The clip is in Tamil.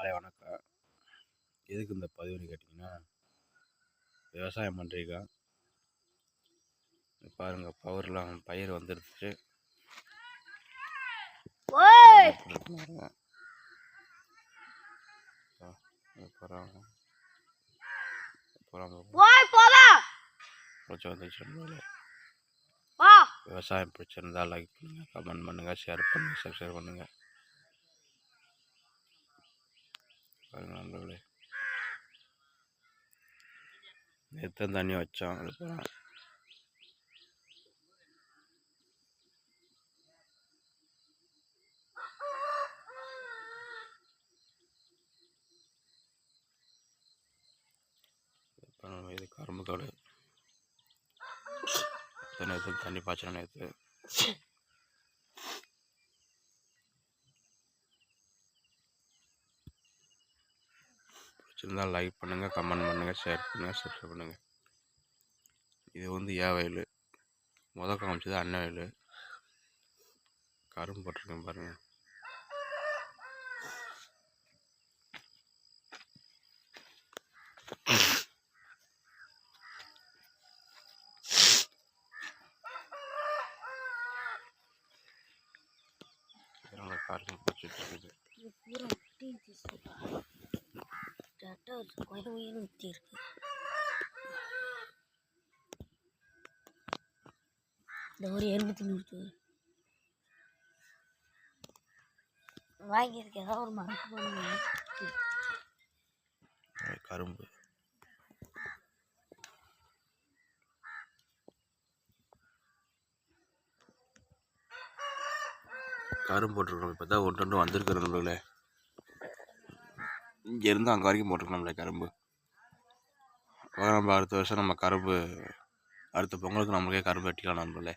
காலை வணக்கம். எதுக்கு இந்த பதிவுன்னு கேட்டிங்கன்னா, விவசாயம் பண்ணுறீங்க பாருங்கள், பவர்லாம் பயிர் வந்துடுச்சு. விவசாயம் பிடிச்சிருந்தா லைக் பண்ணுங்கள், கமெண்ட் பண்ணுங்கள், ஷேர் பண்ணுங்கள், சப்ஸ்கிரைப் பண்ணுங்கள். பாருங்கள் நண்பர்களே, நேற்று தண்ணி வச்சோம். அதுக்கப்புறம் இது கரும்பு தோடு நேற்று தண்ணி பாய்ச்சணும். நேற்று பிடிச்சிருந்தால் லைக் பண்ணுங்கள், கமெண்ட் பண்ணுங்கள், ஷேர் பண்ணுங்கள், சப்ஸ்கிரைப் பண்ணுங்கள். இது வந்து ஏன் வயல், காமிச்சது அண்ணன் வயல். கரும்பு போட்டிருக்கேன் பாருங்கள். காரணம் பிடிச்சிட்டு இருக்குது. இந்த ஒரு எறும்பு தின்னு வாங்கியிருக்க ஏதாவது ஒரு மரத்து கரும்பு கரும்பு போட்டிருக்கோம். இப்போ தான் ஒன்று வந்திருக்கிற நம்மளே. இங்கேருந்து அங்கே வரைக்கும் போட்டிருக்கோம் நம்மளே கரும்பு. நம்ம அடுத்த வருஷம் நம்ம கரும்பு, அடுத்த பொங்கலுக்கு நம்மளுக்கே கரும்பு வெட்டிக்கலாம் நம்மளே.